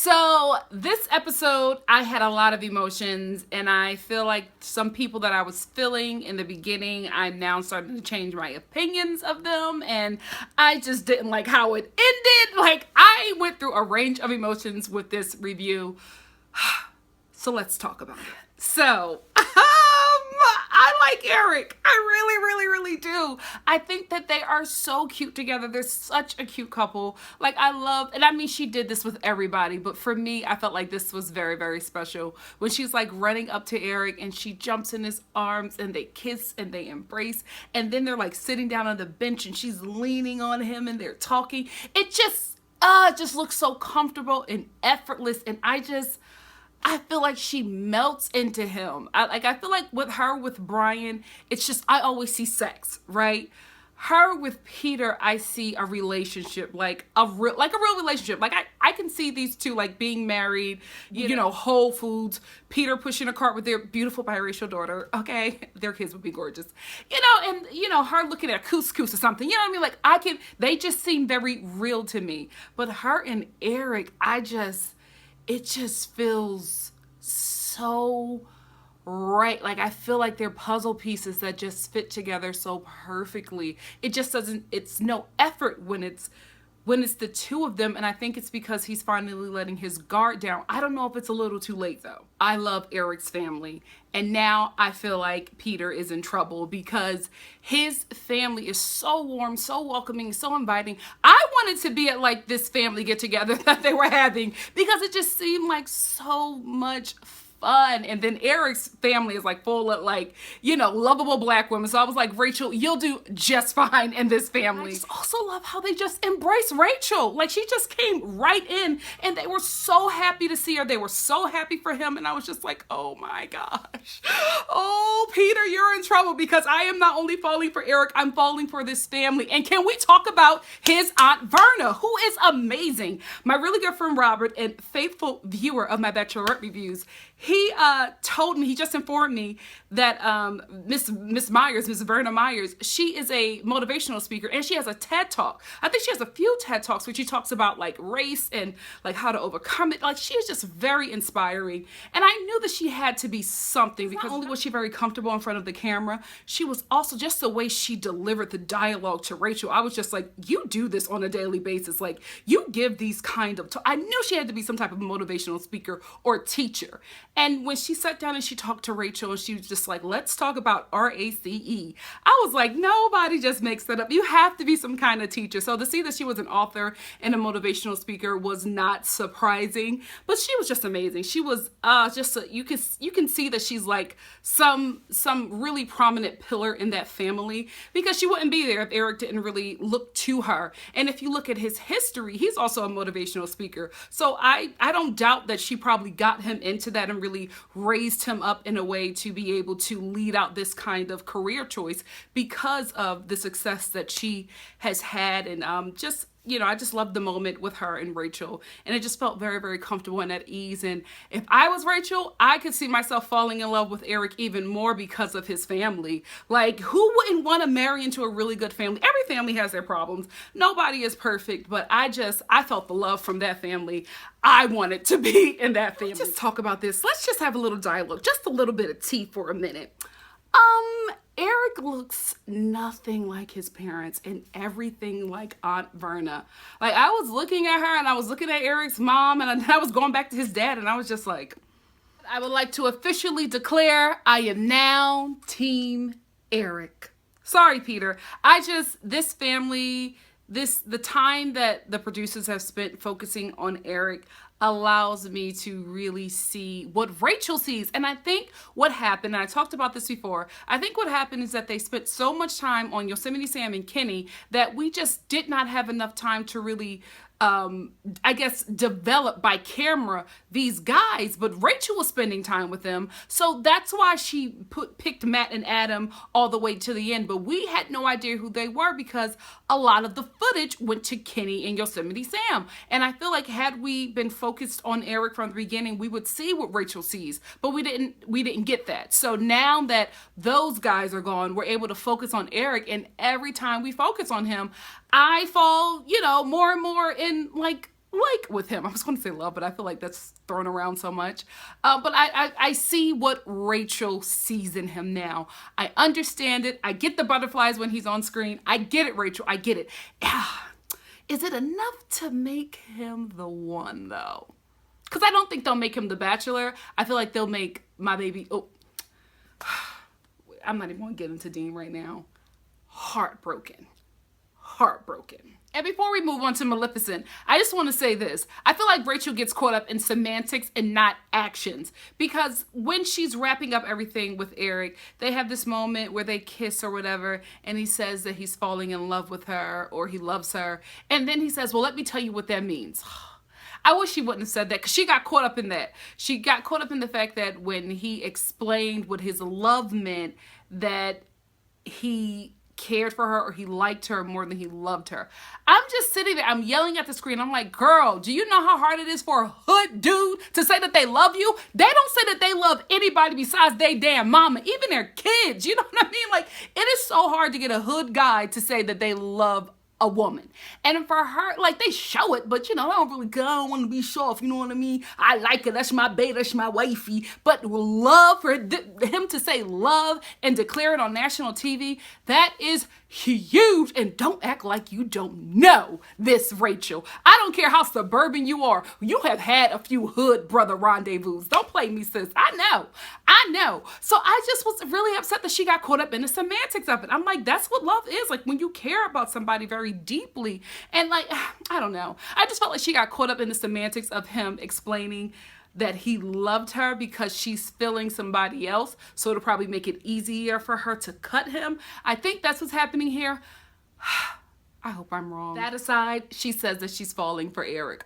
So this episode, I had a lot of emotions, and I feel like some people that I was feeling in the beginning, I'm now starting to change my opinions of them, and I just didn't like how it ended. Like, I went through a range of emotions with this review. So let's talk about it. So, I like Eric. I really do. I think that they are so cute together. They're such a cute couple. Like, I love, and I mean, she did this with everybody, but for me, I felt like this was very special. When she's like running up to Eric and she jumps in his arms and they kiss and they embrace, and then they're like sitting down on the bench and she's leaning on him and they're talking. It just looks so comfortable and effortless, and I feel like she melts into him. I feel like with her, with Brian, it's just, I always see sex, right? Her with Peter, I see a relationship, like a real relationship. Like, I can see these two like being married, you know, Whole Foods, Peter pushing a cart with their beautiful biracial daughter. Okay, their kids would be gorgeous, and her looking at couscous or something. You know what I mean? Like, they just seem very real to me. But her and Eric, it just feels so right. Like, I feel like they're puzzle pieces that just fit together so perfectly. It just doesn't, it's no effort when it's the two of them, and I think it's because he's finally letting his guard down. I don't know if it's a little too late though. I love Eric's family, and now I feel like Peter is in trouble because his family is so warm, so welcoming, so inviting. I wanted to be at like this family get together that they were having because it just seemed like so much fun. And then Eric's family is like full of like, lovable black women. So I was like, Rachel, you'll do just fine in this family. I just also love how they just embrace Rachel. Like, she just came right in and they were so happy to see her. They were so happy for him. And I was just like, oh my gosh. Oh, Peter, you're in trouble because I am not only falling for Eric, I'm falling for this family. And can we talk about his Aunt Verna, who is amazing? My really good friend Robert, and faithful viewer of my Bachelorette reviews, he just informed me that Miss Verna Myers, she is a motivational speaker and she has a TED Talk. I think she has a few TED Talks where she talks about like race and like how to overcome it. Like, she is just very inspiring. And I knew that she had to be something because not only was she very comfortable in front of the camera, she was also just the way she delivered the dialogue to Rachel. I was just like, you do this on a daily basis. Like, you give these kind of, I knew she had to be some type of motivational speaker or teacher. And when she sat down and she talked to Rachel and she was just like, let's talk about RACE. I was like, nobody just makes that up. You have to be some kind of teacher. So to see that she was an author and a motivational speaker was not surprising, but she was just amazing. She was you can see that she's like some really prominent pillar in that family, because she wouldn't be there if Eric didn't really look to her. And if you look at his history, he's also a motivational speaker. So I don't doubt that she probably got him into that and really raised him up in a way to be able to lead out this kind of career choice because of the success that she has had. And I just loved the moment with her and Rachel, and it just felt very comfortable and at ease. And if I was Rachel, I could see myself falling in love with Eric even more because of his family. Like, who wouldn't want to marry into a really good family? Every family has their problems. Nobody is perfect, but I felt the love from that family. I wanted to be in that family. Let's just talk about this. Let's just have a little dialogue, just a little bit of tea for a minute. Eric looks nothing like his parents and everything like Aunt Verna. Like, I was looking at her and I was looking at Eric's mom, and I was going back to his dad, and I was just like, I would like to officially declare I am now Team Eric. Sorry, Peter. This family, the time that the producers have spent focusing on Eric allows me to really see what Rachel sees. And I think what happened, and I talked about this before, I think what happened is that they spent so much time on Yosemite Sam and Kenny that we just did not have enough time to really develop by camera these guys, but Rachel was spending time with them. So that's why she picked Matt and Adam all the way to the end. But we had no idea who they were because a lot of the footage went to Kenny and Yosemite Sam. And I feel like had we been focused on Eric from the beginning, we would see what Rachel sees, but we didn't get that. So now that those guys are gone, we're able to focus on Eric, and every time we focus on him, I fall, more and more in like like with him. I was going to say love, but I feel like that's thrown around so much. But I see what Rachel sees in him now. I understand it. I get the butterflies when he's on screen. I get it, Rachel. I get it. Is it enough to make him the one, though? Because I don't think they'll make him the Bachelor. I feel like they'll make my baby... Oh, I'm not even going to get into Dean right now. Heartbroken. And before we move on to Maleficent, I just want to say this. I feel like Rachel gets caught up in semantics and not actions. Because when she's wrapping up everything with Eric, they have this moment where they kiss or whatever, and he says that he's falling in love with her or he loves her. And then he says, well, let me tell you what that means. I wish he wouldn't have said that because she got caught up in that. She got caught up in the fact that when he explained what his love meant, that he cared for her or he liked her more than he loved her. I'm just sitting there, I'm yelling at the screen. I'm like, girl, do you know how hard it is for a hood dude to say that they love you? They don't say that they love anybody besides they damn mama, even their kids. You know what I mean? Like, it is so hard to get a hood guy to say that they love a woman. And for her, like, they show it, but you know, I don't want to be soft, you know what I mean? I like it, that's my babe, that's my wifey. But love, for him to say love and declare it on national TV, that is huge. And don't act like you don't know this, Rachel. I don't care how suburban you are. You have had a few hood brother rendezvous. Don't play me, sis. I know. So I just was really upset that she got caught up in the semantics of it. I'm like, that's what love is. Like, when you care about somebody very deeply. And like, I don't know. I just felt like she got caught up in the semantics of him explaining that he loved her because she's feeling somebody else. So it'll probably make it easier for her to cut him. I think that's what's happening here. I hope I'm wrong. That aside, she says that she's falling for Eric.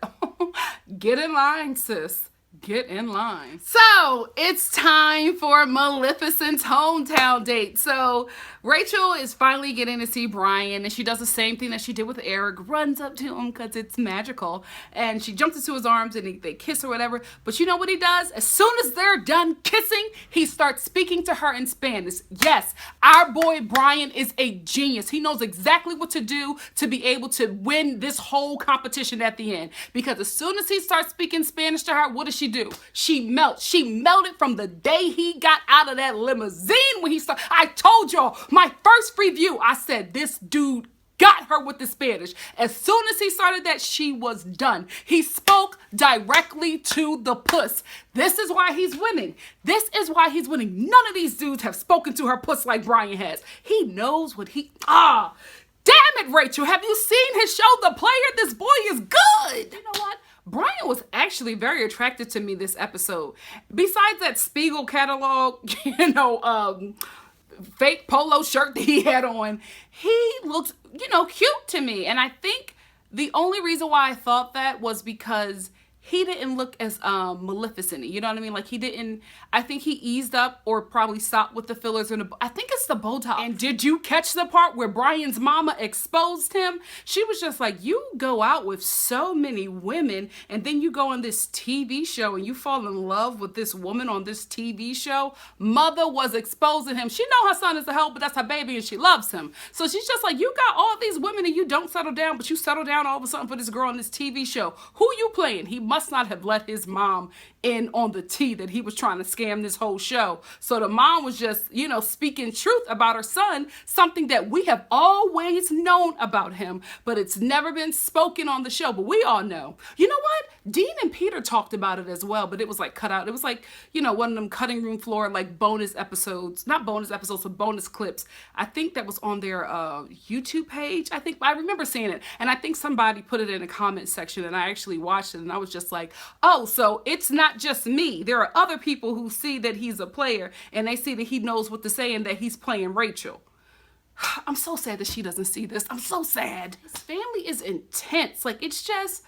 Get in line, sis. Get in line. So it's time for Maleficent's hometown date. So Rachel is finally getting to see Brian, and she does the same thing that she did with Eric, runs up to him because it's magical, and she jumps into his arms and they kiss or whatever. But you know what he does? As soon as they're done kissing, he starts speaking to her in Spanish. Yes, our boy Brian is a genius. He knows exactly what to do to be able to win this whole competition at the end. Because as soon as he starts speaking Spanish to her, what does she do? She melts. She melted from the day he got out of that limousine when he started. I told y'all, my first review, I said, this dude got her with the Spanish. As soon as he started that, she was done. He spoke directly to the puss. This is why he's winning. This is why he's winning. None of these dudes have spoken to her puss like Brian has. He knows what he... Damn it, Rachel. Have you seen his show, The Player? This boy is good. You know what? Brian was actually very attracted to me this episode. Besides that Spiegel catalog, fake polo shirt that he had on, he looked, cute to me. And I think the only reason why I thought that was because he didn't look as Maleficent-y. You know what I mean? Like, he didn't... I think he eased up or probably stopped with the fillers. I think it's the Botox. And did you catch the part where Brian's mama exposed him? She was just like, you go out with so many women and then you go on this TV show and you fall in love with this woman on this TV show. Mother was exposing him. She know her son is a hoe, but that's her baby and she loves him. So she's just like, you got all these women and you don't settle down, but you settle down all of a sudden for this girl on this TV show. Who you playing? He must not have let his mom in on the tea that he was trying to scam this whole show. So the mom was just, speaking truth about her son, something that we have always known about him, but it's never been spoken on the show. But we all know. You know what? Dean and Peter talked about it as well, but it was like cut out. It was like, one of them cutting room floor, like bonus episodes, not bonus episodes, but bonus clips. I think that was on their YouTube page. I remember seeing it. And I think somebody put it in a comment section and I actually watched it and I was just like, oh, so it's not just me. There are other people who see that he's a player and they see that he knows what to say and that he's playing Rachel. I'm so sad that she doesn't see this. I'm so sad. His family is intense. Like, it's just,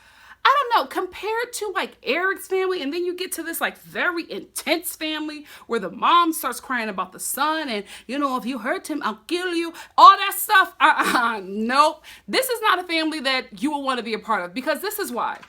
I don't know, compared to like Eric's family, and then you get to this like very intense family where the mom starts crying about the son and, if you hurt him, I'll kill you. All that stuff. Nope. This is not a family that you will want to be a part of, because this is why.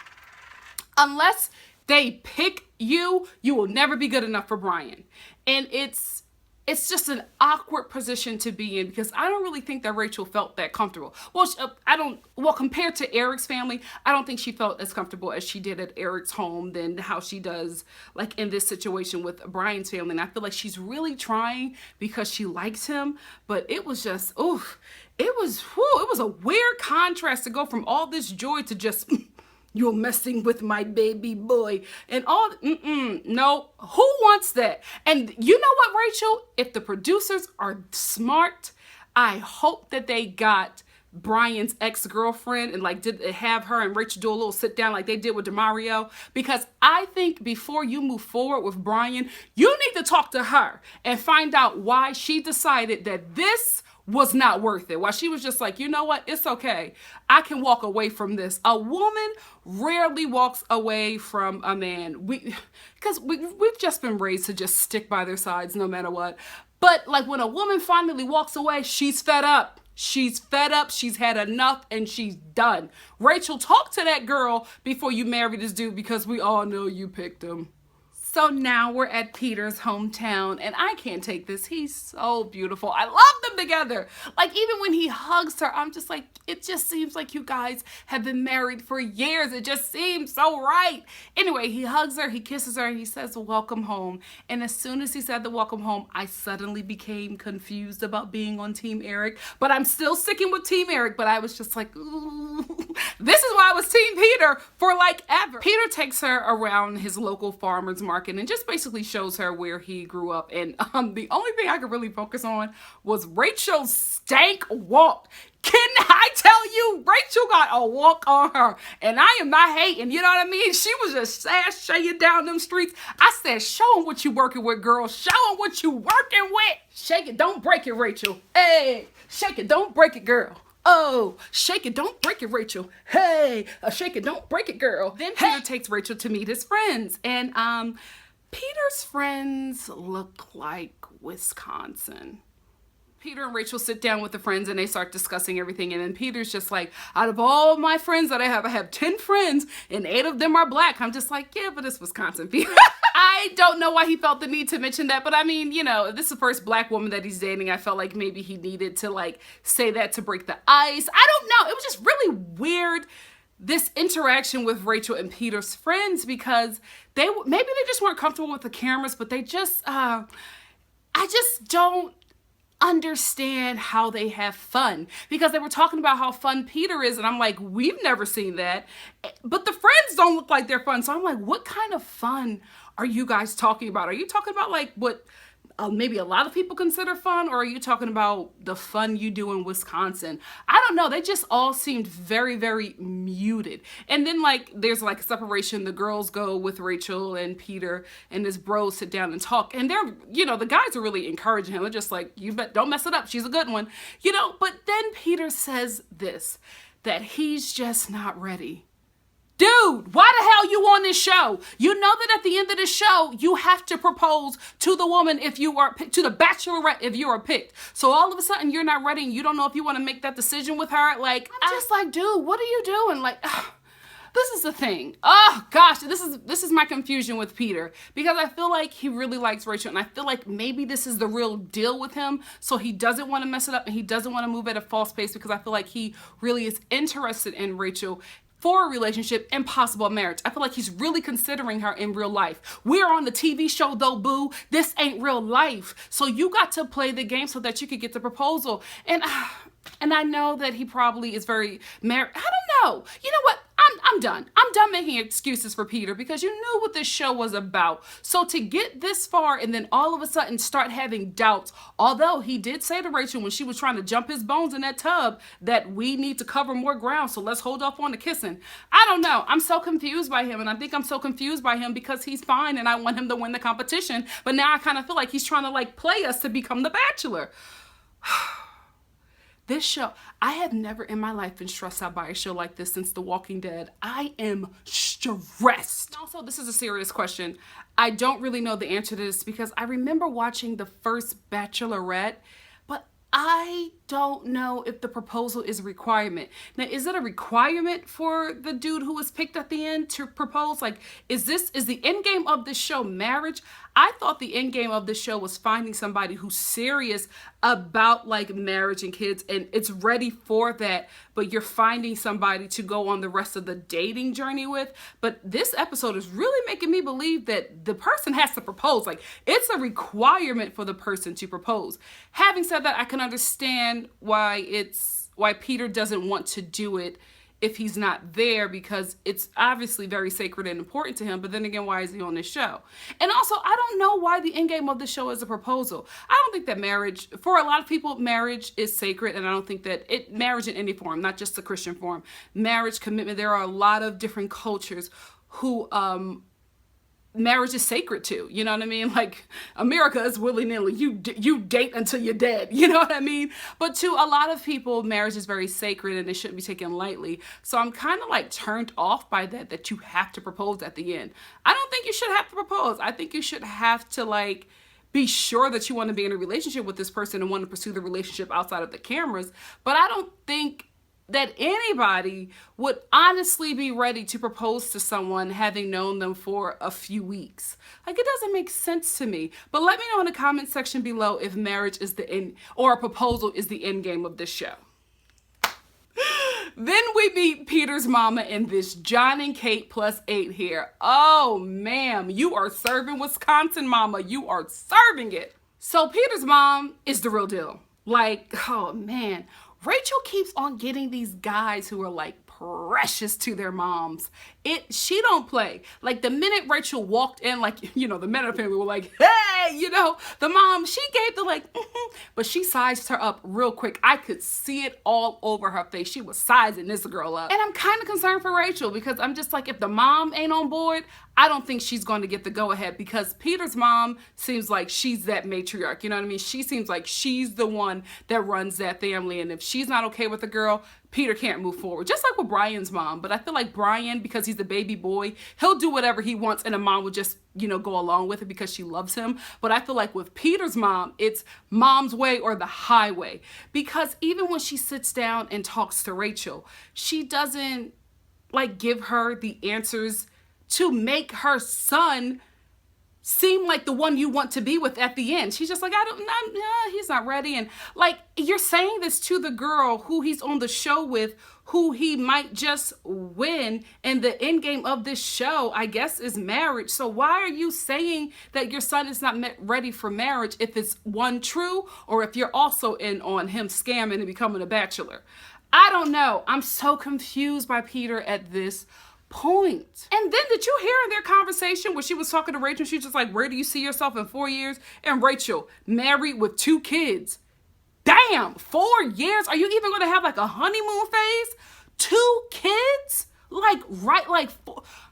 Unless they pick you, you will never be good enough for Brian. And it's it's just an awkward position to be in because I don't really think that Rachel felt that comfortable. Well, compared to Eric's family, I don't think she felt as comfortable as she did at Eric's home than how she does like in this situation with Brian's family. And I feel like she's really trying because she likes him, but it was just, oof, it was a weird contrast to go from all this joy to just you're messing with my baby boy and all. No, who wants that? And you know what, Rachel? If the producers are smart, I hope that they got Brian's ex-girlfriend and like did have her and Rachel do a little sit down like they did with DeMario, because I think before you move forward with Brian, you need to talk to her and find out why she decided that this was not worth it. Why she was just like, you know what? It's okay. I can walk away from this. A woman rarely walks away from a man. Because we've just been raised to just stick by their sides no matter what. But like when a woman finally walks away, she's fed up. She's fed up, she's had enough, and she's done. Rachel, talk to that girl before you marry this dude because we all know you picked him. So now we're at Peter's hometown, and I can't take this. He's so beautiful. I love them together. Like, even when he hugs her, I'm just like, it just seems like you guys have been married for years. It just seems so right. Anyway, he hugs her, he kisses her, and he says, welcome home. And as soon as he said the welcome home, I suddenly became confused about being on Team Eric. But I'm still sticking with Team Eric, but I was just like, ooh. This is why I was Team Peter for like ever. Peter takes her around his local farmer's market and just basically shows her where he grew up. And the only thing I could really focus on was Rachel's stank walk. Can I tell you, Rachel got a walk on her, and I am not hating, you know what I mean? She was just sashaying down them streets. I said, show them what you working with, girl. Show them what you working with. Shake it, don't break it, Rachel. Hey, shake it, don't break it, girl. Oh, shake it, don't break it, Rachel. Hey, shake it, don't break it, girl. Then Peter takes Rachel to meet his friends, and Peter's friends look like Wisconsin. Peter and Rachel sit down with the friends and they start discussing everything. And then Peter's just like, out of all my friends that I have 10 friends and 8 of them are black. I'm just like, yeah, but it's Wisconsin, Peter. I don't know why he felt the need to mention that. But I mean, you know, this is the first black woman that he's dating. I felt like maybe he needed to like say that to break the ice. I don't know. It was just really weird, this interaction with Rachel and Peter's friends, because maybe they just weren't comfortable with the cameras, but they just, I just don't understand how they have fun, because they were talking about how fun Peter is, and I'm like, we've never seen that, but the friends don't look like they're fun. So I'm like, what kind of fun are you guys talking about? Are you talking about like what maybe a lot of people consider fun, or are you talking about the fun you do in Wisconsin? I don't know. They just all seemed very, very muted. And then like there's like a separation. The girls go with Rachel and Peter, and his bros sit down and talk. And they're, you know, the guys are really encouraging him. They're just like, don't mess it up. She's a good one, you know. But then Peter says this, that he's just not ready. Dude, why the hell you on this show? You know that at the end of the show, you have to propose to the woman if you are picked, to the Bachelorette if you are picked. So all of a sudden you're not ready and you don't know if you want to make that decision with her. Like, I'm just like, dude, what are you doing? Like, this is the thing. Oh gosh, this is my confusion with Peter, because I feel like he really likes Rachel, and I feel like maybe this is the real deal with him. So he doesn't want to mess it up, and he doesn't want to move at a false pace, because I feel like he really is interested in Rachel for a relationship and possible marriage. I feel like he's really considering her in real life. We're on the TV show though, boo. This ain't real life. So you got to play the game so that you could get the proposal. And I know that he probably is very married. I don't know. You know what? I'm done. I'm done making excuses for Peter, because you knew what this show was about. So to get this far and then all of a sudden start having doubts, although he did say to Rachel when she was trying to jump his bones in that tub that we need to cover more ground, so let's hold off on the kissing. I don't know. I'm so confused by him, and I think I'm so confused by him because he's fine and I want him to win the competition. But now I kind of feel like he's trying to like play us to become the Bachelor. This show, I have never in my life been stressed out by a show like this since The Walking Dead. I am stressed. Also, this is a serious question. I don't really know the answer to this, because I remember watching the first Bachelorette, but I don't know if the proposal is a requirement. Now, is it a requirement for the dude who was picked at the end to propose? Like, is the end game of this show marriage? I thought the end game of this show was finding somebody who's serious about like marriage and kids and it's ready for that, but you're finding somebody to go on the rest of the dating journey with. But this episode is really making me believe that the person has to propose. Like, it's a requirement for the person to propose. Having said that, I can understand why Peter doesn't want to do it if he's not there, because it's obviously very sacred and important to him. But then again, why is he on this show? And also, I don't know why the end game of the show is a proposal. I don't think that marriage, for a lot of people, marriage is sacred. And I don't think that marriage in any form, not just the Christian form, marriage, commitment, there are a lot of different cultures who, marriage is sacred to, you know what I mean? Like, America is willy-nilly. You date until you're dead, you know what I mean? But to a lot of people, marriage is very sacred and it shouldn't be taken lightly. So I'm kind of like turned off by that you have to propose at the end. I don't think you should have to propose. I think you should have to like be sure that you want to be in a relationship with this person and want to pursue the relationship outside of the cameras. But I don't think that anybody would honestly be ready to propose to someone having known them for a few weeks. Like, it doesn't make sense to me. But let me know in the comment section below if marriage is the end, or a proposal is the end game of this show. Then we meet Peter's mama in this John and Kate +8 here. Oh, ma'am, you are serving Wisconsin, mama. You are serving it. So Peter's mom is the real deal. Like, oh, man. Rachel keeps on getting these guys who are like precious to their moms. She don't play. Like, the minute Rachel walked in, like, you know, the men of the family were like, hey, you know, the mom, she gave the like, but she sized her up real quick. I could see it all over her face. She was sizing this girl up. And I'm kind of concerned for Rachel, because I'm just like, if the mom ain't on board, I don't think she's going to get the go-ahead, because Peter's mom seems like she's that matriarch, you know what I mean? She seems like she's the one that runs that family, and if she's not okay with the girl, Peter can't move forward. Just like with Brian's mom. But I feel like Brian, because he's the baby boy, he'll do whatever he wants, and the mom will just, you know, go along with it because she loves him. But I feel like with Peter's mom, it's mom's way or the highway. Because even when she sits down and talks to Rachel, she doesn't like give her the answers to make her son seem like the one you want to be with at the end. She's just like, he's not ready. And like, you're saying this to the girl who he's on the show with, who he might just win. And the end game of this show, I guess, is marriage. So why are you saying that your son is not ready for marriage if it's one true, or if you're also in on him scamming and becoming a bachelor? I don't know. I'm so confused by Peter at this point. And then did you hear in their conversation where she was talking to Rachel, she's just like, where do you see yourself in 4 years? And Rachel, married with 2 kids. Damn, 4 years? Are you even going to have like a honeymoon phase? 2 kids? Like, right, like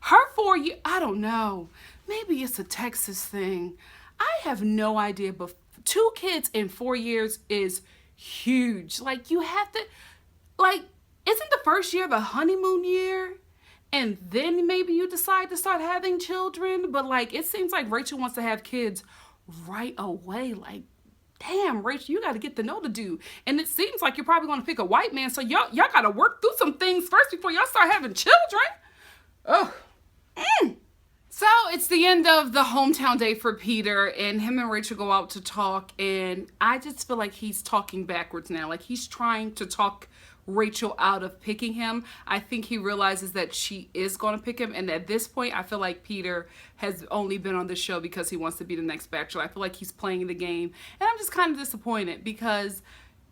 her 4 years, I don't know. Maybe it's a Texas thing. I have no idea, but 2 kids in 4 years is huge. Like, you have to, like, isn't the first year the honeymoon year? And then maybe you decide to start having children. But like, it seems like Rachel wants to have kids right away. Like, damn, Rachel, you got to get to know the dude. And it seems like you're probably going to pick a white man. So y'all got to work through some things first before y'all start having children. Ugh. So it's the end of the hometown day for Peter, and him and Rachel go out to talk. And I just feel like he's talking backwards now. Like, he's trying to talk Rachel out of picking him. I think he realizes that she is going to pick him, and at this point I feel like Peter has only been on the show because he wants to be the next bachelor. I feel like he's playing the game, and I'm just kind of disappointed because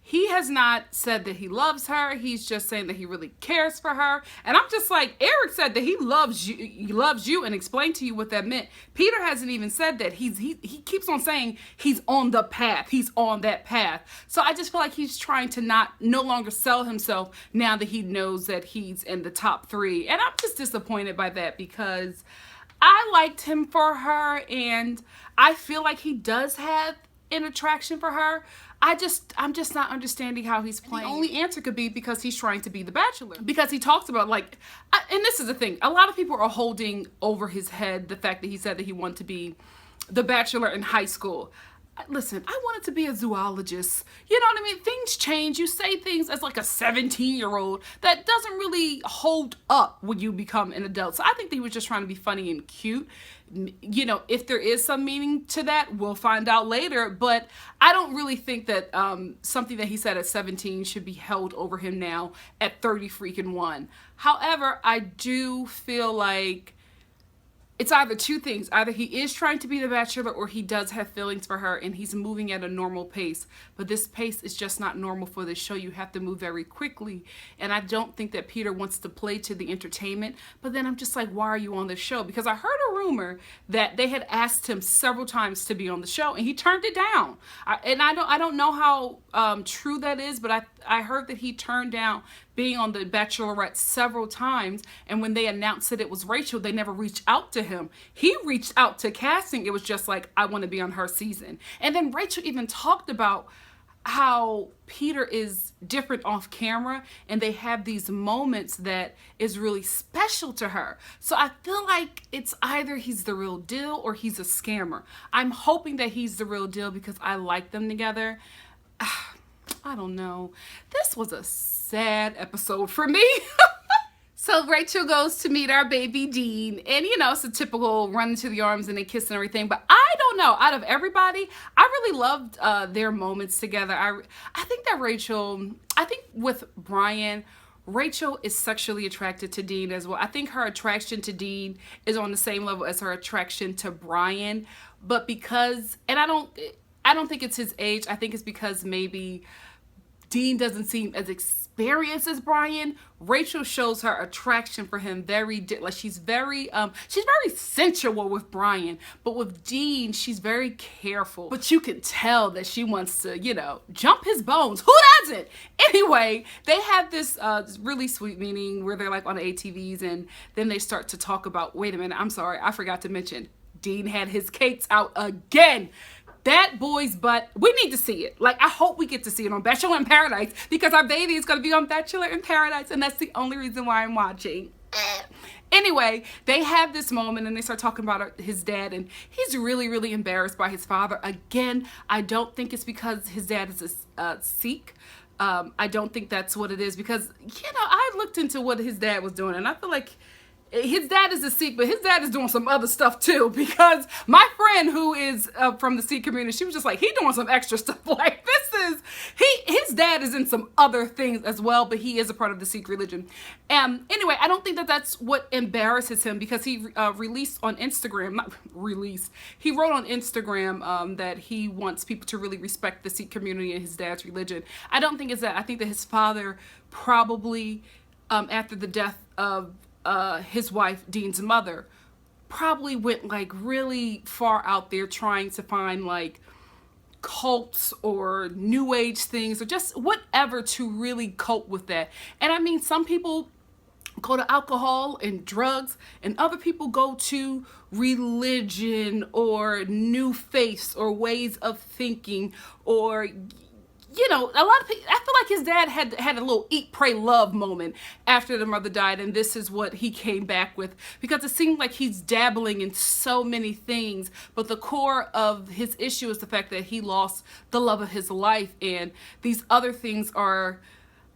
he has not said that he loves her. He's just saying that he really cares for her. And I'm just like, Eric said that he loves you and explained to you what that meant. Peter hasn't even said that. He keeps on saying he's on the path. He's on that path. So I just feel like he's trying to no longer sell himself now that he knows that he's in the top 3. And I'm just disappointed by that because I liked him for her, and I feel like he does have an attraction for her. I'm just not understanding how he's playing. And the only answer could be because he's trying to be the bachelor. Because he talks about, like, and this is the thing, a lot of people are holding over his head the fact that he said that he wanted to be the bachelor in high school. listen, I wanted to be a zoologist. You know what I mean? Things change. You say things as like a 17-year-old that doesn't really hold up when you become an adult. So I think that he was just trying to be funny and cute. You know, if there is some meaning to that, we'll find out later. But I don't really think that something that he said at 17 should be held over him now at 30 freaking 1. However, I do feel like it's either two things. Either he is trying to be the Bachelor or he does have feelings for her and he's moving at a normal pace. But this pace is just not normal for this show. You have to move very quickly. And I don't think that Peter wants to play to the entertainment. But then I'm just like, why are you on this show? Because I heard a rumor that they had asked him several times to be on the show and he turned it down. I don't know how true that is, but I heard that he turned down being on the Bachelorette several times, and when they announced that it was Rachel, they never reached out to him. He reached out to casting. It was just like, I want to be on her season. And then Rachel even talked about how Peter is different off camera and they have these moments that is really special to her. So I feel like it's either he's the real deal or he's a scammer. I'm hoping that he's the real deal because I like them together. I don't know. This was a sad episode for me. So Rachel goes to meet our baby Dean, and you know, it's a typical run into the arms and they kiss and everything, but I don't know, out of everybody, I really loved their moments together. I think that I think with Brian, Rachel is sexually attracted to Dean as well. I think her attraction to Dean is on the same level as her attraction to Brian, but because, and I don't think it's his age, I think it's because maybe Dean doesn't seem as experienced as Brian. Rachel shows her attraction for him like she's very sensual with Brian, but with Dean she's very careful. But you can tell that she wants to, you know, jump his bones. Who doesn't? Anyway, they have this really sweet meeting where they're like on ATVs, and then they start to talk about. Wait a minute, I'm sorry, I forgot to mention. Dean had his cakes out again. That boy's butt, we need to see it. Like, I hope we get to see it on Bachelor in Paradise because our baby is going to be on Bachelor in Paradise, and that's the only reason why I'm watching. Anyway, they have this moment and they start talking about his dad, and he's really, really embarrassed by his father. Again, I don't think it's because his dad is a Sikh. I don't think that's what it is because, you know, I looked into what his dad was doing, and I feel like his dad is a Sikh, but his dad is doing some other stuff too, because my friend who is from the Sikh community, she was just like, he doing some extra stuff. Like, his dad is in some other things as well, but he is a part of the Sikh religion. Anyway, I don't think that that's what embarrasses him, because he released on Instagram, he wrote on Instagram that he wants people to really respect the Sikh community and his dad's religion. I don't think it's that. I think that his father probably, after the death of his wife, Dean's mother, probably went like really far out there trying to find like cults or new age things or just whatever to really cope with that. And I mean, some people go to alcohol and drugs, and other people go to religion or new faiths or ways of thinking, or, you know, a lot of people. I feel like his dad had a little eat, pray, love moment after the mother died, and this is what he came back with, because it seemed like he's dabbling in so many things, but the core of his issue is the fact that he lost the love of his life, and these other things are,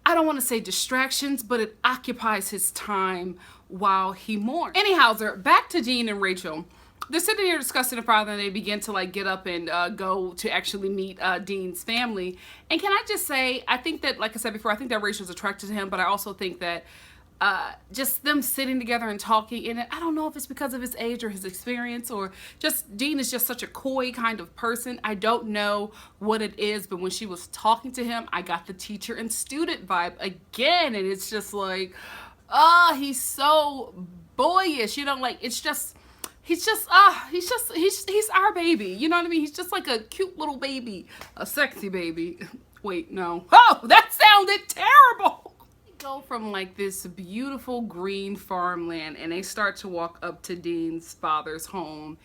I don't want to say distractions, but it occupies his time while he mourns. Anyhow, back to Dean and Rachel. They're sitting here discussing the father, and they begin to like get up and go to actually meet Dean's family. And can I just say, I think that, like I said before, I think that Rachel's attracted to him, but I also think that just them sitting together and talking, and I don't know if it's because of his age or his experience, or just Dean is just such a coy kind of person. I don't know what it is, but when she was talking to him, I got the teacher and student vibe again, and it's just like, he's so boyish, you know, like it's just. He's our baby. You know what I mean? He's just like a cute little baby, a sexy baby. Wait, no. Oh, that sounded terrible. They go from like this beautiful green farmland, and they start to walk up to Dean's father's home.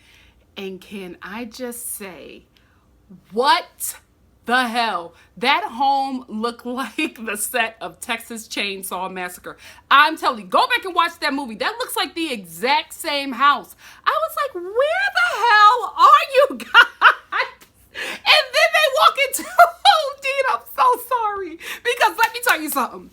And can I just say, what the hell? That home looked like the set of Texas Chainsaw Massacre. I'm telling you, go back and watch that movie. That looks like the exact same house. I was like, where the hell are you guys? Because let me tell you something.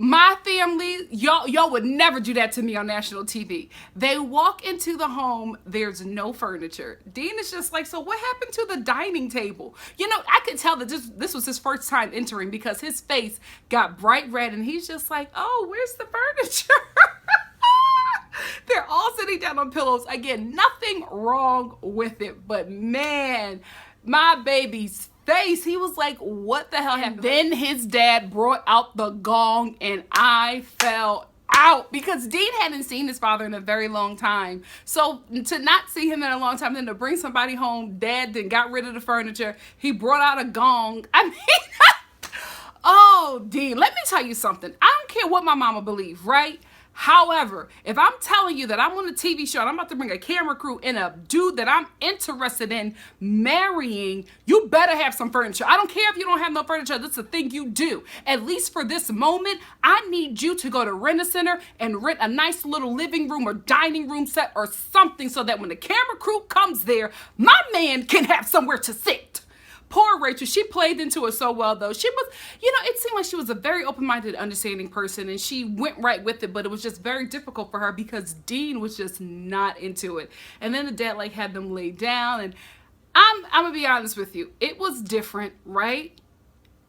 My family, y'all would never do that to me on national TV. They walk into the home, there's no furniture. Dean is just like, so what happened to the dining table? You know, I could tell that this was his first time entering because his face got bright red and he's just like, oh, where's the furniture? They're all sitting down on pillows. Again, nothing wrong with it, but man, my baby's face, he was like, what the hell happened? Then his dad brought out the gong and I fell out because Dean hadn't seen his father in a very long time. So to not see him in a long time, then to bring somebody home, dad then got rid of the furniture. He brought out a gong. I mean, oh, Dean, let me tell you something. I don't care what my mama believes, right? However, if I'm telling you that I'm on a TV show and I'm about to bring a camera crew and a dude that I'm interested in marrying, you better have some furniture. I don't care if you don't have no furniture. That's the thing you do. At least for this moment, I need you to go to Rent-A-Center and rent a nice little living room or dining room set or something so that when the camera crew comes there, my man can have somewhere to sit. Poor Rachel, she played into it so well though. She was, you know, it seemed like she was a very open-minded, understanding person and she went right with it, but it was just very difficult for her because Dean was just not into it. And then the dad like had them lay down and I'm gonna be honest with you, it was different, right?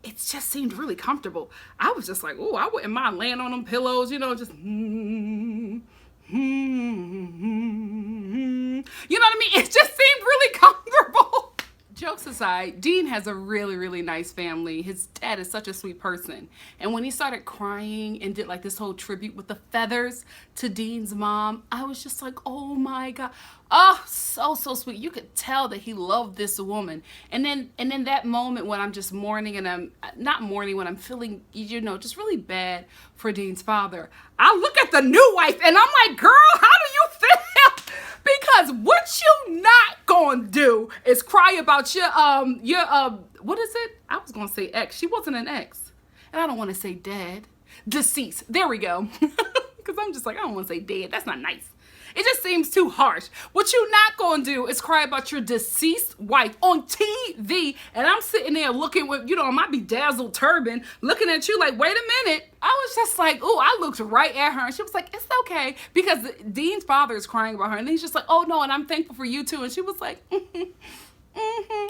It just seemed really comfortable. I was just like, oh, I wouldn't mind laying on them pillows, you know, just you know what I mean? It just seemed really comfortable. Jokes aside, Dean has a really, really nice family. His dad is such a sweet person. And when he started crying and did like this whole tribute with the feathers to Dean's mom, I was just like, oh my God. Oh, so sweet. You could tell that he loved this woman. And then that moment when I'm just mourning and I'm not mourning, when I'm feeling, you know, just really bad for Dean's father, I look at the new wife and I'm like, girl, how do you feel? Because what you not gonna do is cry about your what is it? I was gonna say ex. She wasn't an ex. And I don't want to say dead. Deceased. There we go. Because I'm just like, I don't want to say dead. That's not nice. It just seems too harsh. What you not gonna do is cry about your deceased wife on TV, and I'm sitting there looking with, you know, my bedazzled turban, looking at you like, wait a minute. I was just like, oh, I looked right at her, and she was like, it's okay, because Dean's father is crying about her, and he's just like, oh no, and I'm thankful for you too, and she was like,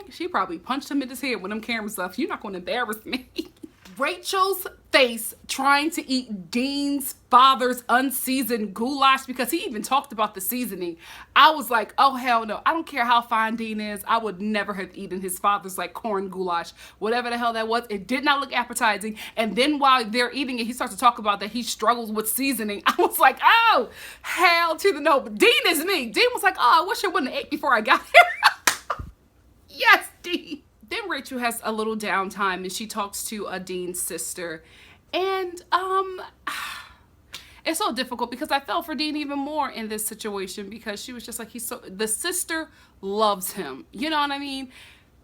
She probably punched him in his head with them camera stuff. You're not gonna embarrass me. Rachel's face trying to eat Dean's father's unseasoned goulash, because he even talked about the seasoning. I was like, oh hell no, I don't care how fine Dean is, I would never have eaten his father's like corn goulash, whatever the hell that was. It did not look appetizing. And then while they're eating it, he starts to talk about that he struggles with seasoning. I was like, oh hell to the no. But Dean is me. Dean was like, oh, I wish I wouldn't have ate before I got here. Yes, Dean. Then Rachel has a little downtime and she talks to Dean's sister, and it's so difficult because I felt for Dean even more in this situation, because she was just like, the sister loves him, you know what I mean?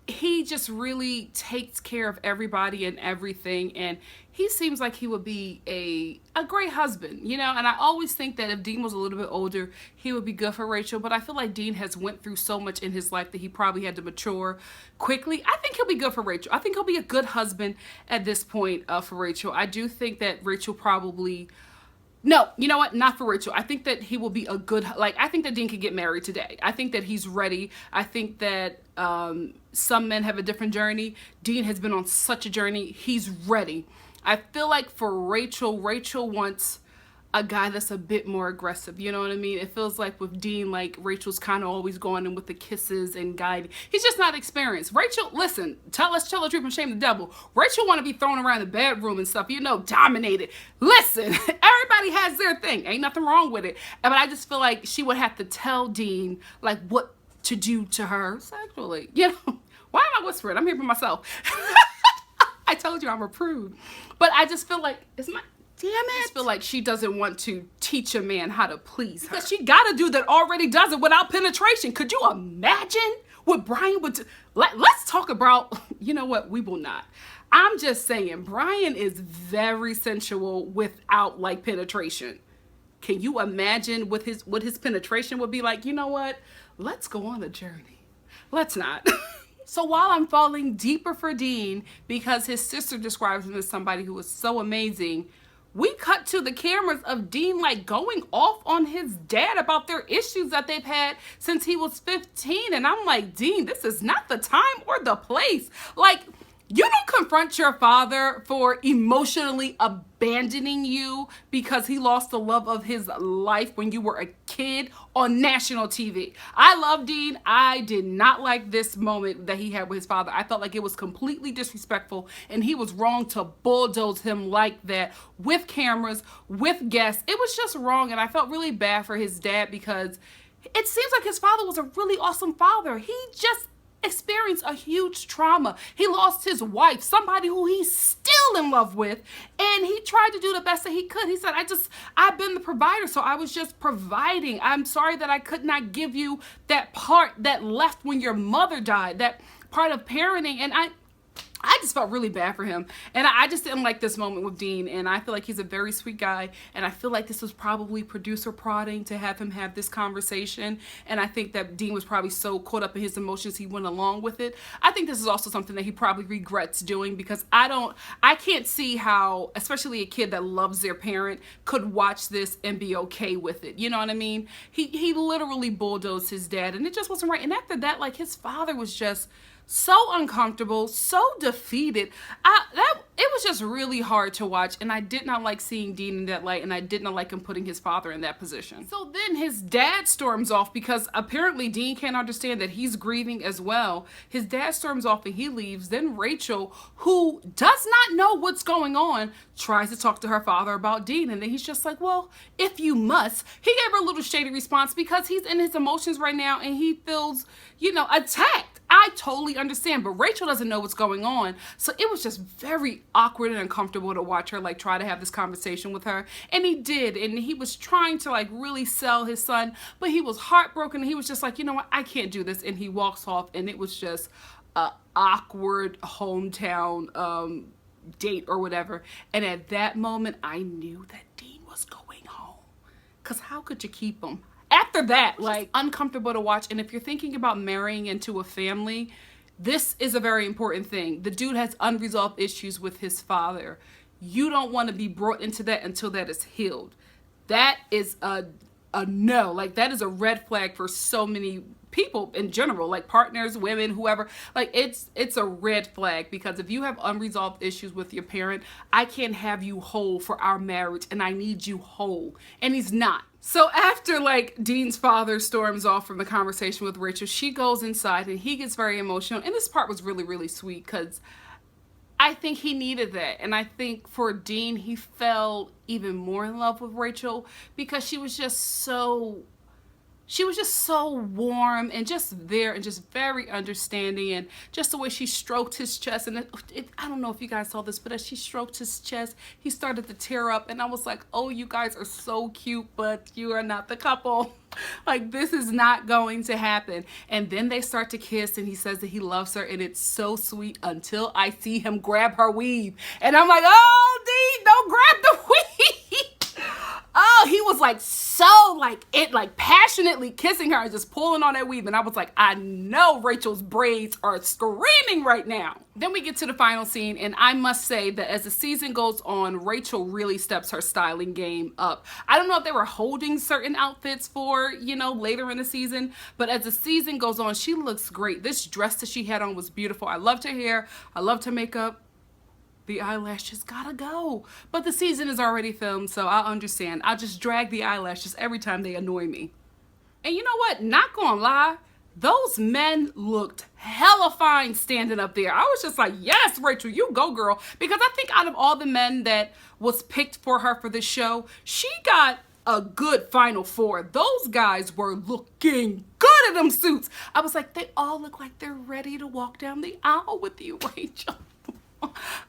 He just really takes care of everybody and everything, and he seems like he would be a great husband, you know. And I always think that if Dean was a little bit older, he would be good for Rachel, but I feel like Dean has went through so much in his life that he probably had to mature quickly. I think he'll be good for Rachel. I think he'll be a good husband at this point for Rachel. I do think that Rachel probably... No, you know what? Not for Rachel. I think that he will be a good, like, I think that Dean could get married today. I think that he's ready. I think that some men have a different journey. Dean has been on such a journey. He's ready. I feel like for Rachel, Rachel wants a guy that's a bit more aggressive. You know what I mean? It feels like with Dean, like Rachel's kind of always going in with the kisses and guiding. He's just not experienced. Rachel, listen, let's tell the truth and shame the devil. Rachel want to be thrown around the bedroom and stuff, you know, dominated. Listen, everybody has their thing. Ain't nothing wrong with it. But I just feel like she would have to tell Dean, like, what to do to her sexually. You know, why am I whispering? I'm here for myself. I told you I'm a prude. But I just feel like, damn it. I just feel like she doesn't want to teach a man how to please her. Because she got a dude that already does it without penetration. Could you imagine what Brian would do? Let's talk about, you know what, we will not. I'm just saying, Brian is very sensual without like penetration. Can you imagine what his penetration would be like? You know what? Let's go on a journey. Let's not. So while I'm falling deeper for Dean because his sister describes him as somebody who is so amazing, we cut to the cameras of Dean like going off on his dad about their issues that they've had since he was 15. And I'm like, Dean, this is not the time or the place. Like, you don't confront your father for emotionally abandoning you because he lost the love of his life when you were a kid on national TV. I love Dean. I did not like this moment that he had with his father. I felt like it was completely disrespectful and he was wrong to bulldoze him like that with cameras, with guests. It was just wrong, and I felt really bad for his dad because it seems like his father was a really awesome father. He just experienced a huge trauma. He lost his wife, somebody who he's still in love with, and he tried to do the best that he could. He said, I've been the provider, so I was just providing. I'm sorry that I could not give you that part that left when your mother died, that part of parenting. And I just felt really bad for him. And I just didn't like this moment with Dean. And I feel like he's a very sweet guy. And I feel like this was probably producer prodding to have him have this conversation. And I think that Dean was probably so caught up in his emotions he went along with it. I think this is also something that he probably regrets doing because I can't see how, especially a kid that loves their parent, could watch this and be okay with it. You know what I mean? He literally bulldozed his dad, and it just wasn't right. And after that, like, his father was just so uncomfortable, so defeated. It was just really hard to watch, and I did not like seeing Dean in that light, and I did not like him putting his father in that position. So then his dad storms off because apparently Dean can't understand that he's grieving as well. His dad storms off and he leaves. Then Rachel, who does not know what's going on, tries to talk to her father about Dean, and then he's just like, well, if you must. He gave her a little shady response because he's in his emotions right now and he feels, attacked. I totally understand, but Rachel doesn't know what's going on. So it was just very awkward and uncomfortable to watch her like try to have this conversation with her. And he did. And he was trying to like really sell his son, but he was heartbroken. And he was just like, you know what? I can't do this. And he walks off, and it was just a awkward hometown date or whatever. And at that moment, I knew that Dean was going home. Because how could you keep him? After that, like, uncomfortable to watch. And if you're thinking about marrying into a family, this is a very important thing. The dude has unresolved issues with his father. You don't want to be brought into that until that is healed. That is a no. Like, that is a red flag for so many people in general, like partners, women, whoever. Like, it's a red flag, because if you have unresolved issues with your parent, I can't have you whole for our marriage, and I need you whole. And he's not. So after like Dean's father storms off from the conversation with Rachel, she goes inside and he gets very emotional. And this part was really, really sweet because I think he needed that. And I think for Dean, he fell even more in love with Rachel because she was just so warm and just there and just very understanding, and just the way she stroked his chest. And I don't know if you guys saw this, but as she stroked his chest, he started to tear up, and I was like, oh, you guys are so cute, but you are not the couple. Like, this is not going to happen. And then they start to kiss, and he says that he loves her, and it's so sweet until I see him grab her weave. And I'm like, oh, Dean, don't grab the weave. Oh, he was like so like passionately kissing her and just pulling on that weave. And I was like, I know Rachel's braids are screaming right now. Then we get to the final scene, and I must say that as the season goes on, Rachel really steps her styling game up. I don't know if they were holding certain outfits for, later in the season, but as the season goes on, she looks great. This dress that she had on was beautiful. I loved her hair. I loved her makeup. The eyelashes gotta go. But the season is already filmed, so I'll understand. I'll just drag the eyelashes every time they annoy me. And you know what? Not gonna lie, those men looked hella fine standing up there. I was just like, yes, Rachel, you go, girl. Because I think out of all the men that was picked for her for this show, she got a good final four. Those guys were looking good in them suits. I was like, they all look like they're ready to walk down the aisle with you, Rachel.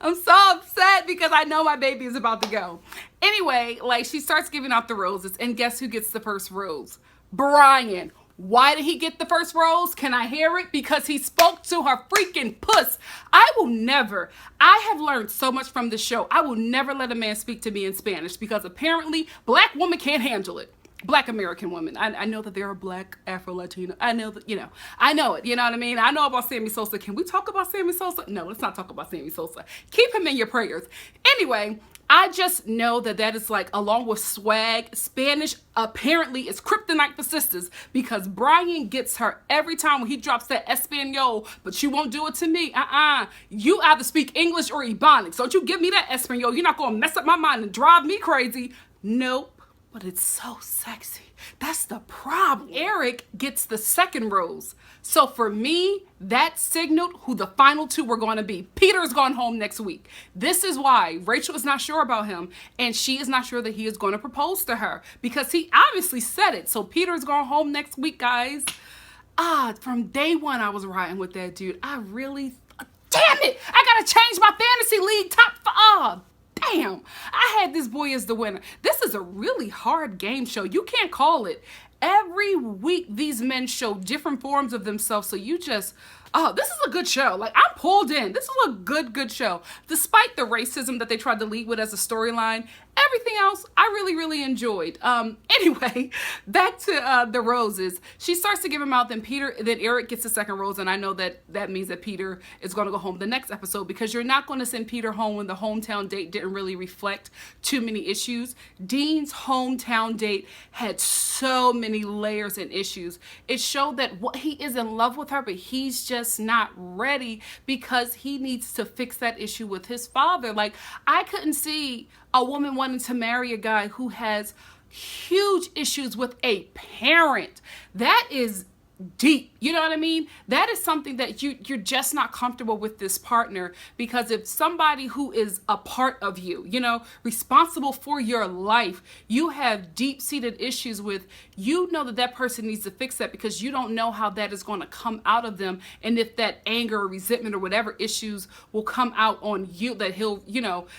I'm so upset because I know my baby is about to go. Anyway, like, she starts giving out the roses, and guess who gets the first rose? Brian. Why did he get the first rose? Can I hear it? Because he spoke to her freaking puss. I have learned so much from this show. I will never let a man speak to me in Spanish because apparently black women can't handle it. Black American women. I know that there are black Afro-Latino. I know that, I know it. You know what I mean? I know about Sammy Sosa. Can we talk about Sammy Sosa? No, let's not talk about Sammy Sosa. Keep him in your prayers. Anyway, I just know that that is like, along with swag, Spanish apparently is kryptonite for sisters, because Brian gets her every time when he drops that Espanol, but you won't do it to me. You either speak English or Ebonics. Don't you give me that Espanol. You're not going to mess up my mind and drive me crazy. Nope. But it's so sexy. That's the problem. Eric gets the second rose. So for me, that signaled who the final two were going to be. Peter's gone home next week. This is why Rachel is not sure about him, and she is not sure that he is going to propose to her, because he obviously said it. So Peter's going home next week, guys. From day one, I was riding with that dude. Damn it! I got to change my fantasy league top. Damn, I had this boy as the winner. This is a really hard game show. You can't call it. Every week, these men show different forms of themselves. So you just, this is a good show. Like, I'm pulled in. This is a good show. Despite the racism that they tried to lead with as a storyline, everything else I really enjoyed. Anyway, back to the roses. She starts to give him out, then Eric gets the second rose, and I know that means that Peter is going to go home the next episode, because you're not going to send Peter home when the hometown date didn't really reflect too many issues. Dean's hometown date had so many layers and issues. It showed that he is in love with her, but he's just not ready, because he needs to fix that issue with his father. Like, I couldn't see a woman wanting to marry a guy who has huge issues with a parent. That is deep. You know what I mean? That is something that you're just not comfortable with this partner, because if somebody who is a part of you, responsible for your life, you have deep-seated issues with, that person needs to fix that, because you don't know how that is going to come out of them, and if that anger or resentment or whatever issues will come out on you, that he'll,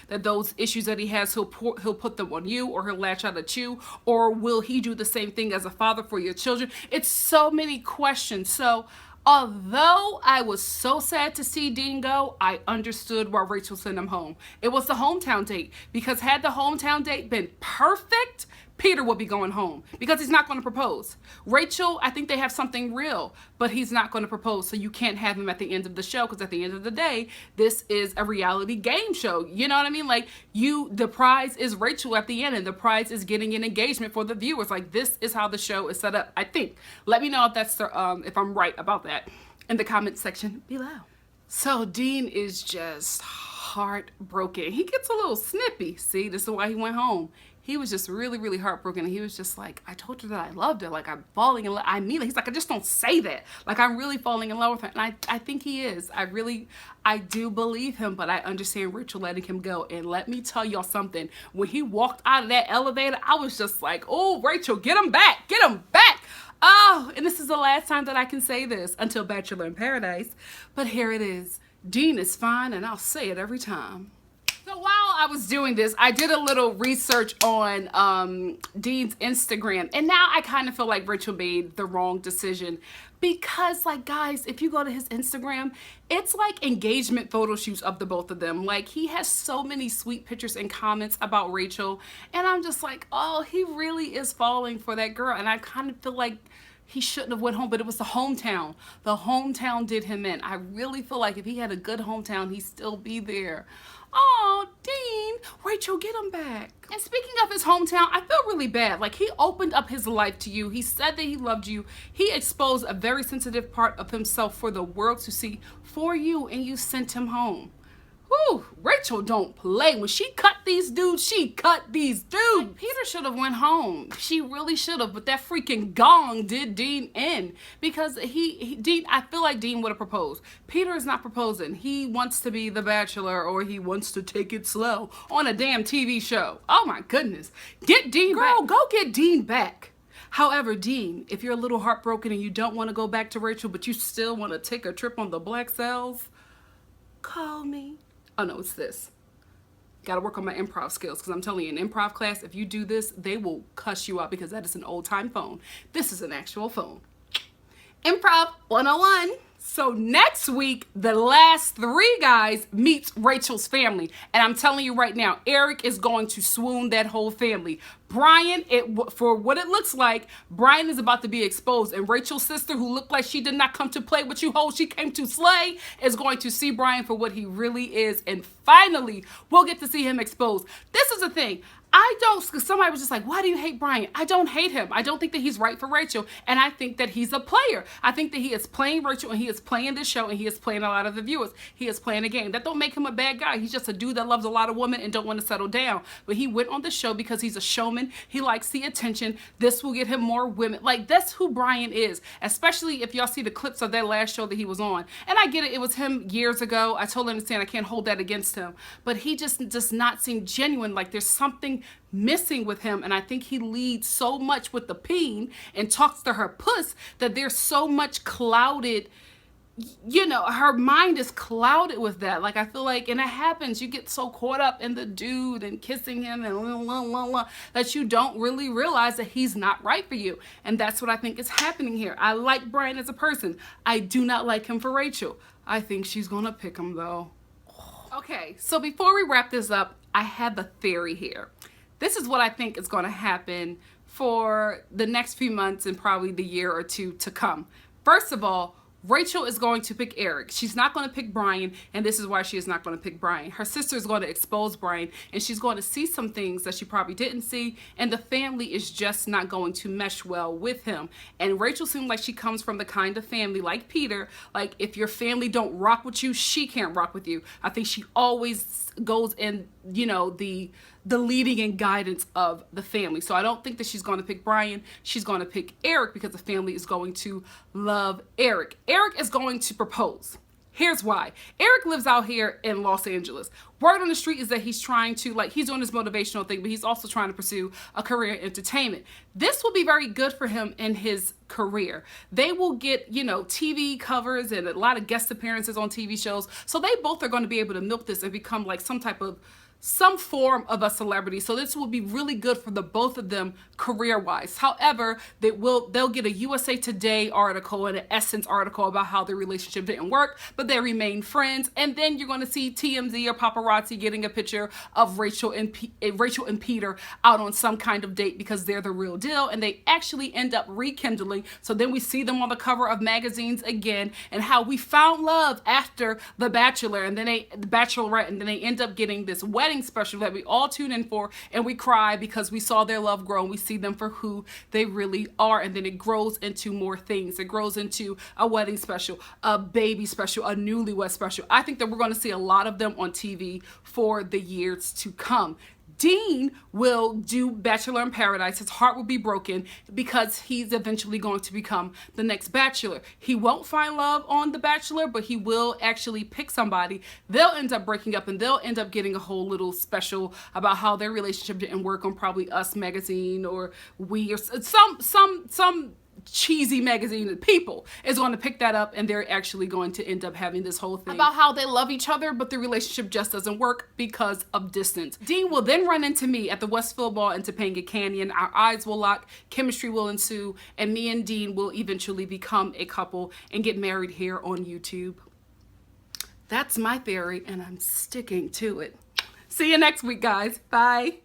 that those issues that he has, he'll put them on you, or he'll lash out at you, or will he do the same thing as a father for your children? It's so many questions. So although I was so sad to see Dean go, I understood why Rachel sent him home. It was the hometown date, because had the hometown date been perfect, Peter will be going home, because he's not going to propose. Rachel, I think they have something real, but he's not going to propose, so you can't have him at the end of the show, because at the end of the day, this is a reality game show. You know what I mean? Like, the prize is Rachel at the end, and the prize is getting an engagement for the viewers. Like, this is how the show is set up, I think. Let me know if that's if I'm right about that in the comment section below. So Dean is just heartbroken. He gets a little snippy. See, this is why he went home. He was just really heartbroken, and he was just like, I told her that I loved her, like, I'm falling in love. I mean it. He's like, I just don't say that. Like, I'm really falling in love with her. And I think he is. I do believe him, but I understand Rachel letting him go. And let me tell y'all something. When he walked out of that elevator, I was just like, oh, Rachel, get him back. Get him back. Oh, and this is the last time that I can say this until Bachelor in Paradise. But here it is. Dean is fine, and I'll say it every time. So while I was doing this, I did a little research on Dean's Instagram, and now I kind of feel like Rachel made the wrong decision, because, like, guys, if you go to his Instagram, it's like engagement photo shoots of the both of them. Like, he has so many sweet pictures and comments about Rachel, and I'm just like, oh, he really is falling for that girl. And I kind of feel like he shouldn't have went home, but it was the hometown. The hometown did him in. I really feel like if he had a good hometown, he'd still be there. Oh, Dean, Rachel, get him back. And speaking of his hometown, I feel really bad. Like, he opened up his life to you. He said that he loved you. He exposed a very sensitive part of himself for the world to see for you, and you sent him home. Whew, Rachel don't play. When she cut these dudes, she cut these dudes. Like, Peter should have went home. She really should have, but that freaking gong did Dean in, because Dean, I feel like Dean would have proposed. Peter is not proposing. He wants to be the Bachelor, or he wants to take it slow on a damn TV show. Oh my goodness. Get Dean back. Girl, go get Dean back. However, Dean, if you're a little heartbroken and you don't want to go back to Rachel, but you still want to take a trip on the black cells, call me. Oh no, it's this. Gotta work on my improv skills, because I'm telling you, in improv class, if you do this, they will cuss you out, because that is an old time phone. This is an actual phone. Improv 101. So next week, the last three guys meets Rachel's family. And I'm telling you right now, Eric is going to swoon that whole family. Brian, for what it looks like, Brian is about to be exposed. And Rachel's sister, who looked like she did not come to play with you hoes, she came to slay, is going to see Brian for what he really is. And finally, we'll get to see him exposed. This is the thing. Somebody was just like, why do you hate Brian? I don't hate him. I don't think that he's right for Rachel. And I think that he's a player. I think that he is playing Rachel and he is playing this show and he is playing a lot of the viewers. He is playing a game. That don't make him a bad guy. He's just a dude that loves a lot of women and don't want to settle down. But he went on the show because he's a showman. He likes the attention. This will get him more women. Like, that's who Brian is. Especially if y'all see the clips of that last show that he was on. And I get it. It was him years ago. I totally understand. I can't hold that against him. But he just does not seem genuine. Like, there's something missing with him, and I think he leads so much with the peen and talks to her puss that there's so much clouded, you know, her mind is clouded with that. Like, I feel like, and it happens, you get so caught up in the dude and kissing him and that you don't really realize that he's not right for you. And that's what I think is happening here. I like Brian as a person. I do not like him for Rachel. I think she's gonna pick him though. Okay, so before we wrap this up, I have a theory here. This is what I think is going to happen for the next few months and probably the year or two to come. First of all, Rachel is going to pick Eric. She's not going to pick Brian, and this is why she is not going to pick Brian. Her sister is going to expose Brian, and she's going to see some things that she probably didn't see, and the family is just not going to mesh well with him. And Rachel seems like she comes from the kind of family like Peter, like if your family don't rock with you, she can't rock with you. I think she always goes in, you know, the leading and guidance of the family. So I don't think that she's going to pick Brian. She's going to pick Eric because the family is going to love Eric. Eric is going to propose. Here's why. Eric lives out here in Los Angeles. Word on the street is that he's trying to, like, he's doing this motivational thing, but he's also trying to pursue a career in entertainment. This will be very good for him in his career. They will get, you know, TV covers and a lot of guest appearances on TV shows. So they both are going to be able to milk this and become like some form of a celebrity. So this will be really good for the both of them career-wise. However, they'll get a USA Today article and an Essence article about how their relationship didn't work, but they remain friends. And then you're going to see TMZ or paparazzi getting a picture of Rachel and Peter out on some kind of date because they're the real deal, and they actually end up rekindling. So then we see them on the cover of magazines again, and how we found love after The Bachelor and then the Bachelorette, and then they end up getting this wedding special that we all tune in for, and we cry because we saw their love grow and we see them for who they really are. And then it grows into more things. It grows into a wedding special, a baby special, a newlywed special. I think that we're going to see a lot of them on TV for the years to come. Dean will do Bachelor in Paradise. His heart will be broken because he's eventually going to become the next Bachelor. He won't find love on The Bachelor, but he will actually pick somebody. They'll end up breaking up and they'll end up getting a whole little special about how their relationship didn't work on probably Us magazine or We or some cheesy magazine. People is going to pick that up, and they're actually going to end up having this whole thing about how they love each other, but the relationship just doesn't work because of distance. Dean will then run into me at the Westfield Ball in Topanga Canyon. Our eyes will lock, chemistry will ensue, and me and Dean will eventually become a couple and get married here on YouTube. That's my theory, and I'm sticking to it. See you next week, guys. Bye.